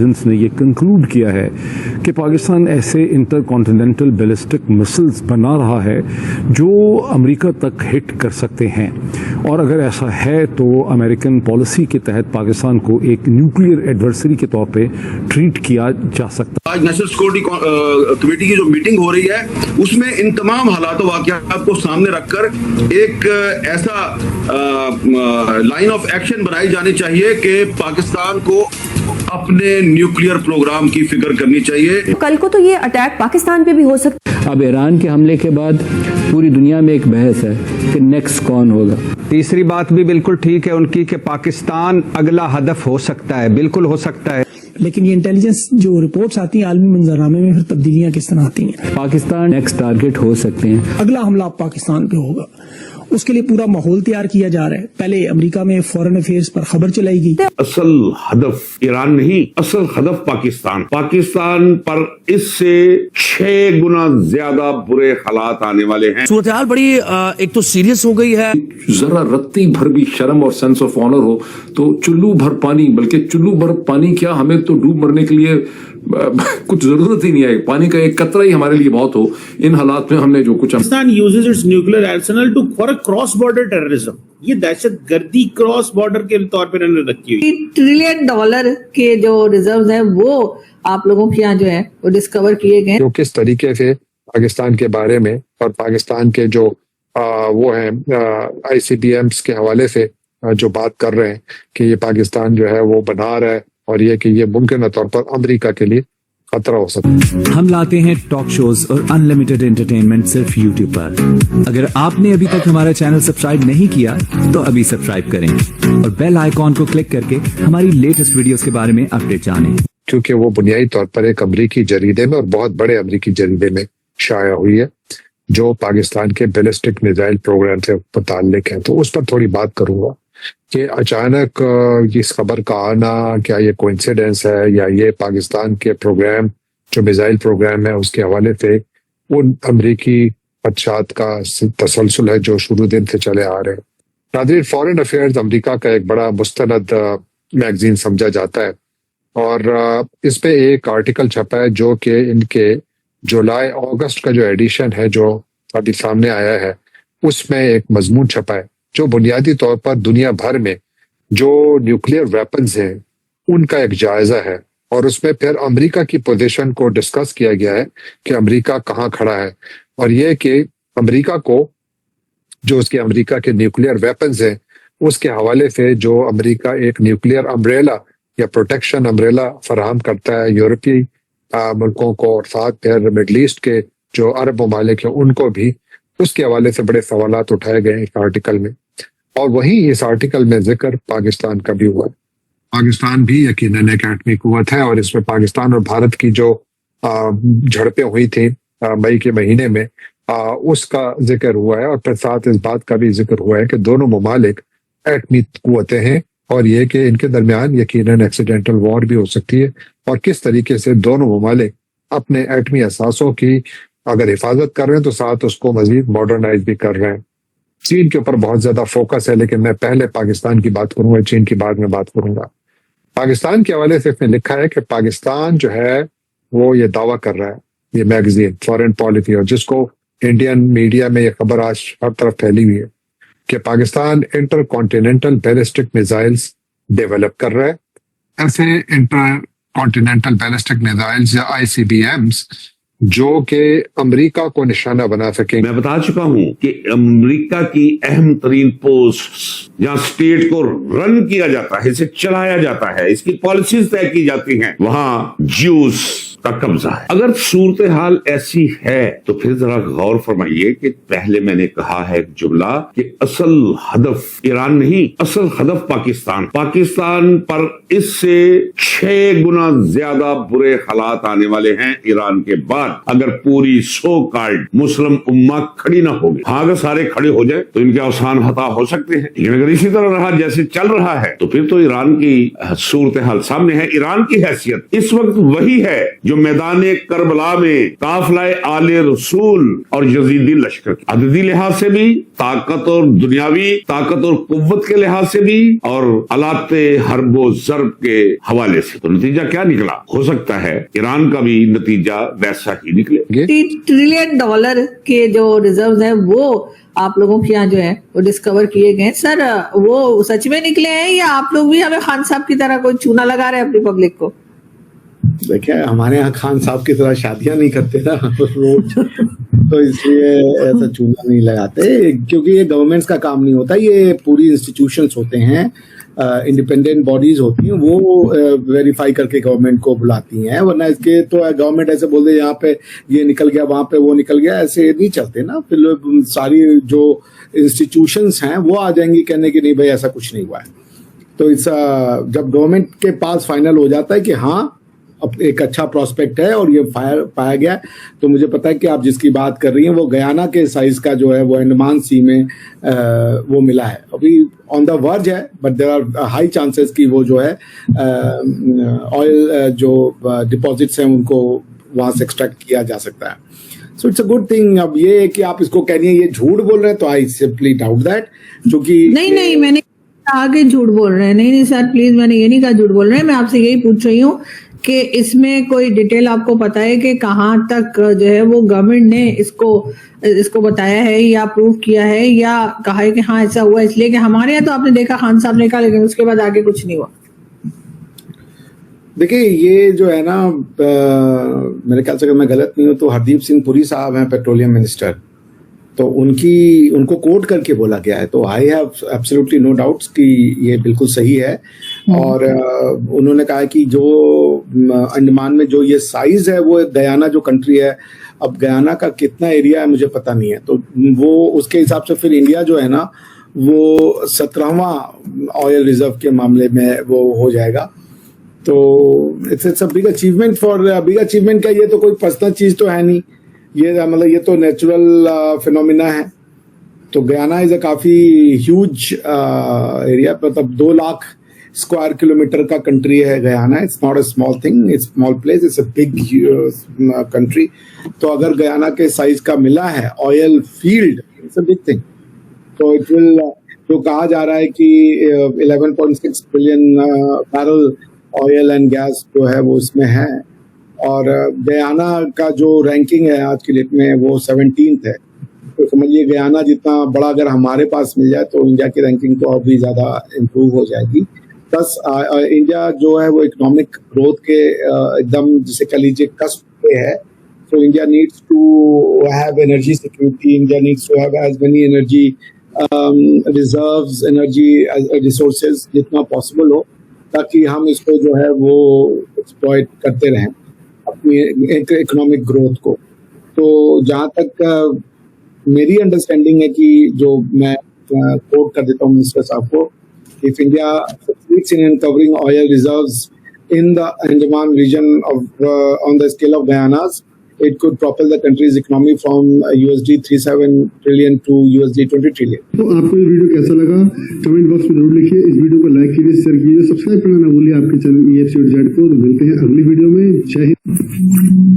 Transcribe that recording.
Intelligence ने ये conclude किया है कि पाकिस्तान ऐसे इंटर कॉन्टिनेंटल बैलिस्टिक मिसाइल्स बना रहा है जो अमेरिका तक हिट कर सकते हैं, और अगर ऐसा है तो अमेरिकन पॉलिसी के तहत पाकिस्तान को एक न्यूक्लियर एडवर्सरी के तौर पे ट्रीट किया जा सकता है। आज नेशनल सिक्योरिटी कमेटी की जो मीटिंग हो रही है उसमें इन तमाम हालात वाक़यात को सामने रखकर एक ऐसा लाइन ऑफ एक्शन बनाई जानी चाहिए कि पाकिस्तान को अपने न्यूक्लियर प्रोग्राम की फिक्र करनी चाहिए। कल को तो ये अटैक पाकिस्तान पे भी हो सकता है। अब ईरान के हमले के बाद पूरी दुनिया में एक बहस है कि नेक्स्ट कौन होगा। तीसरी बात भी बिल्कुल ठीक है उनकी कि पाकिस्तान अगला हदफ हो सकता है, बिल्कुल हो सकता है। लेकिन ये इंटेलिजेंस जो रिपोर्ट्स आती हैं आलमी मंजरनामे में फिर तब्दीलियां किस तरह आती हैं? पाकिस्तान नेक्स्ट टारगेट हो सकते हैं। अगला हमला पाकिस्तान पे होगा, उसके लिए पूरा माहौल तैयार किया जा रहा है। पहले अमेरिका में फॉरेन अफेयर्स पर खबर चलाई गई। असल हदफ ईरान नहीं, असल हदफ पाकिस्तान। पाकिस्तान पर इससे 6 गुना ज्यादा बुरे हालात आने वाले हैं। सूरत-ए-हाल बड़ी एक तो सीरियस हो गई है। जरा रत्ती भर भी शर्म और सेंस ऑफ ऑनर हो तो चुल्लू भर पानी, बल्कि चुल्लू भर पानी क्या, हमें तो डूब मरने के लिए कुछ जरूरत ही नहीं है। पानी का एक कतरा ही हमारे लिए बहुत हो। इन हालात में हमने जो कुछ Pakistan uses its nuclear arsenal to for cross border terrorism. ये दहशत गर्दी क्रॉस बॉर्डर के तौर पर इन्होंने रखी हुई। $3 ट्रिलियन के जो रिजर्व्स हैं वो आप लोगों के यहाँ जो है वो डिस्कवर किए गए। जो किस तरीके से पाकिस्तान के बारे में और पाकिस्तान के जो वो हैं ICBMs के हवाले से जो बात कर रहे हैं कि ये पाकिस्तान जो है वो बना रहा है, और ये कि ये मुमकिन तौर पर अमेरिका के लिए खतरा हो सकता है। हम लाते हैं टॉक शोज और अनलिमिटेड एंटरटेनमेंट सिर्फ YouTube पर। अगर आपने अभी तक हमारा चैनल सब्सक्राइब नहीं किया तो अभी सब्सक्राइब करें और बेल आइकॉन को क्लिक करके हमारी लेटेस्ट वीडियोस के बारे में अपडेट जानें। क्योंकि वो बुनियादी तौर पर एक अमरीकी जरीदे में और बहुत बड़े अमरीकी जरीदे में शाया हुई है जो पाकिस्तान के बैलिस्टिक मिसाइल प्रोग्राम से मुताल्लिक है। तो उस पर थोड़ी बात करूंगा कि अचानक इस खबर का आना क्या ये कोइंसिडेंस है या ये पाकिस्तान के प्रोग्राम जो मिसाइल प्रोग्राम है उसके हवाले से उन अमरीकी खदशात का तसलसल है जो शुरू दिन से चले आ रहे हैं। नाज़रीन, फॉरेन अफेयर्स अमरीका का एक बड़ा मुस्तनद मैगजीन समझा जाता है और इस पे एक आर्टिकल छपा है जो कि इनके जुलाई अगस्त का जो एडिशन है जो अभी सामने आया है उसमें एक मजमून छपा है जो बुनियादी तौर पर दुनिया भर में जो न्यूक्लियर वेपन्स हैं उनका एक जायजा है, और उसमें फिर अमेरिका की पोजीशन को डिस्कस किया गया है कि अमेरिका कहाँ खड़ा है, और ये कि अमेरिका को जो उसके अमेरिका के न्यूक्लियर वेपन्स हैं उसके हवाले से जो अमेरिका एक न्यूक्लियर अम्ब्रेला या प्रोटेक्शन अम्ब्रेला फराहम करता है यूरोपीय मुल्कों को, और साथ फिर मिडल ईस्ट के जो अरब ममालिक हैं उनको भी, उसके हवाले से बड़े सवालात उठाए गए इस आर्टिकल में। और वहीं इस आर्टिकल में जिक्र पाकिस्तान का भी हुआ। पाकिस्तान भी यकीनन एक एटमी कुव्वत है और इसमें पाकिस्तान और भारत की जो झड़पें हुई थी मई के महीने में उसका जिक्र हुआ है, और फिर साथ इस बात का भी जिक्र हुआ है कि दोनों ममालिक एटमी कुव्वतें हैं और ये कि इनके दरमियान यकीनन एक्सीडेंटल वॉर भी हो सकती है, और किस तरीके से दोनों ममालिक अपने एटमी असासों की अगर हिफाजत कर रहे हैं तो साथ उसको मजीद मॉडर्नाइज भी कर रहे हैं। चीन के ऊपर बहुत ज्यादा फोकस है, लेकिन मैं पहले पाकिस्तान की बात करूंगा, चीन की बाद में बात करूंगा। पाकिस्तान के हवाले से इसमें लिखा है कि पाकिस्तान जो है वो ये दावा कर रहा है, ये मैगजीन फॉरेन पॉलिसी, और जिसको इंडियन मीडिया में ये खबर आज हर तरफ फैली हुई है कि Pakistan inter continental ballistic missiles develop कर रहा है। ऐसे इंटर कॉन्टिनेंटल बैलिस्टिक मिसाइल्स या ICBMs जो कि अमेरिका को निशाना बना सके। मैं बता चुका हूं कि अमेरिका की अहम तरीन पोस्ट जहां स्टेट को रन किया जाता है, इसे चलाया जाता है, इसकी पॉलिसीज तय की जाती हैं, वहां ज्यूस का कब्जा है। अगर सूरत हाल ऐसी है तो फिर जरा गौर फरमाइए कि पहले मैंने कहा है एक जुमला कि असल हदफ ईरान नहीं, असल हदफ पाकिस्तान। पाकिस्तान पर इससे 6 गुना ज्यादा बुरे हालात आने वाले हैं ईरान के बाद, अगर पूरी सो कॉल्ड मुस्लिम उम्मा खड़ी ना होगी। हाँ, अगर सारे खड़े हो जाए तो इनके अवसान हता हो सकते हैं, लेकिन अगर इसी तरह रहा जैसे चल रहा है तो फिर तो ईरान की सूरत हाल सामने है। ईरान की हैसियत इस वक्त वही है जो मैदान करबला में काफिला आले रसूल और यजीदी लश्कर की अददी लिहाज से भी, ताकत और दुनियावी ताकत और कुव्वत के लिहाज से भी, और अलाते हरबो ज़र्ब के हवाले से, तो नतीजा क्या निकला? हो सकता है ईरान का भी नतीजा वैसा ही निकले। $30 ट्रिलियन के जो रिजर्व है वो आप लोगों के यहाँ जो है वो डिस्कवर किए गए। सर वो सच में निकले हैं या आप लोग भी हमें खान साहब की तरह कोई चूना लगा रहे हैं अपनी पब्लिक को? देखिए, हमारे यहाँ खान साहब की तरह शादियां नहीं करते ना रोज, तो इसलिए ऐसा चूना नहीं लगाते, क्योंकि ये गवर्नमेंट्स का काम नहीं होता, ये पूरी इंस्टीट्यूशंस होते हैं, इंडिपेंडेंट बॉडीज होती हैं, वो वेरीफाई करके गवर्नमेंट को बुलाती हैं। वरना इसके तो गवर्नमेंट ऐसे बोल दे यहाँ पे ये निकल गया, वहां पे वो निकल गया, ऐसे नहीं चलते ना। फिर सारी जो इंस्टीट्यूशंस हैं वो आ जाएंगी कहने की नहीं भाई ऐसा कुछ नहीं हुआ है। तो इस जब गवर्नमेंट के पास फाइनल हो जाता है कि हाँ अब एक अच्छा प्रोस्पेक्ट है और ये पाया गया, तो मुझे पता है कि आप जिसकी बात कर रही हैं वो गयाना के साइज का जो है वो अंडमान सी में वो मिला है। अभी ऑन द वर्ज है, but there are high chances कि वो जो है ऑयल जो डिपॉजिट्स हैं उनको वहां से एक्सट्रैक्ट किया जा सकता है। So it's a good thing. अब ये है कि आप इसको कह रही हैं ये झूठ बोल रहे हैं, तो आई सिंपली डाउट दैट, क्योंकि नहीं मैंने कहा कि झूठ बोल रहे हैं। नहीं सर प्लीज, मैंने ये नहीं कहा झूठ बोल रहे हैं। मैं आपसे यही पूछ रही हूँ कि इसमें कोई डिटेल आपको पता है कि कहाँ तक जो है वो गवर्नमेंट ने इसको बताया है या प्रूव किया है या कहा है कि हाँ ऐसा हुआ। इसलिए कि हमारे यहाँ तो आपने देखा खान साहब ने कहा, लेकिन उसके बाद आगे कुछ नहीं हुआ। देखिए ये जो है ना, मेरे ख्याल से अगर मैं गलत नहीं हूं तो हरदीप सिंह पुरी साहब हैं पेट्रोलियम मिनिस्टर, तो उनको कोट करके बोला गया है। तो I have absolutely no doubts कि ये बिल्कुल सही है। और उन्होंने कहा कि जो अंडमान में जो ये साइज है वो गयाना जो कंट्री है, अब गयाना का कितना एरिया है मुझे पता नहीं है, तो वो उसके हिसाब से फिर इंडिया जो है ना वो 17वां ऑयल रिजर्व के मामले में वो हो जाएगा। तो it's a big achievement big achievement का ये तो कोई पर्सनल चीज तो है नहीं, ये मतलब ये तो नेचुरल फिनोमिना है। तो गयाना इज अ काफी ह्यूज एरिया, मतलब 2 लाख स्क्वायर किलोमीटर का कंट्री है Guyana. It's not a small thing, it's small place, it's a big country. तो अगर गयाना के साइज का मिला है oil field, it's a big thing. तो इट विल, जो कहा जा रहा है कि 11.6 billion barrel oil and gas जो है वो इसमें है, और गयाना का जो रैंकिंग है आज की डेट में वो 17th है। तो समझिए गयाना जितना बड़ा अगर हमारे पास मिल जाए तो इंडिया की रैंकिंग तो और भी ज्यादा इम्प्रूव हो जाएगी। प्लस इंडिया जो है वो इकोनॉमिक ग्रोथ के एकदम जिसे कह लीजिए कस्प पे है। तो India needs to have energy security, India needs to have as many energy reserves, energy resources जितना पॉसिबल हो, ताकि हम इसको जो है वो एक्सप्लॉइट करते रहें अपनी इकोनॉमिक ग्रोथ को। तो जहाँ तक मेरी अंडरस्टैंडिंग है कि जो मैं कोट कर देता हूँ मिनिस्टर साहब को, if India succeeds in uncovering oil reserves in the Andaman region of on the scale of Guyana's, it could propel the country's economy from $37 trillion to $20 trillion. तो आपको ये वीडियो कैसा लगा कमेंट बॉक्स में जरूर लिखिए। इस वीडियो को लाइक कीजिए, शेयर कीजिए, सब्सक्राइब करना ना भूलिए आपके चैनल EFC को। मिलते हैं अगली वीडियो में। जय हिंद।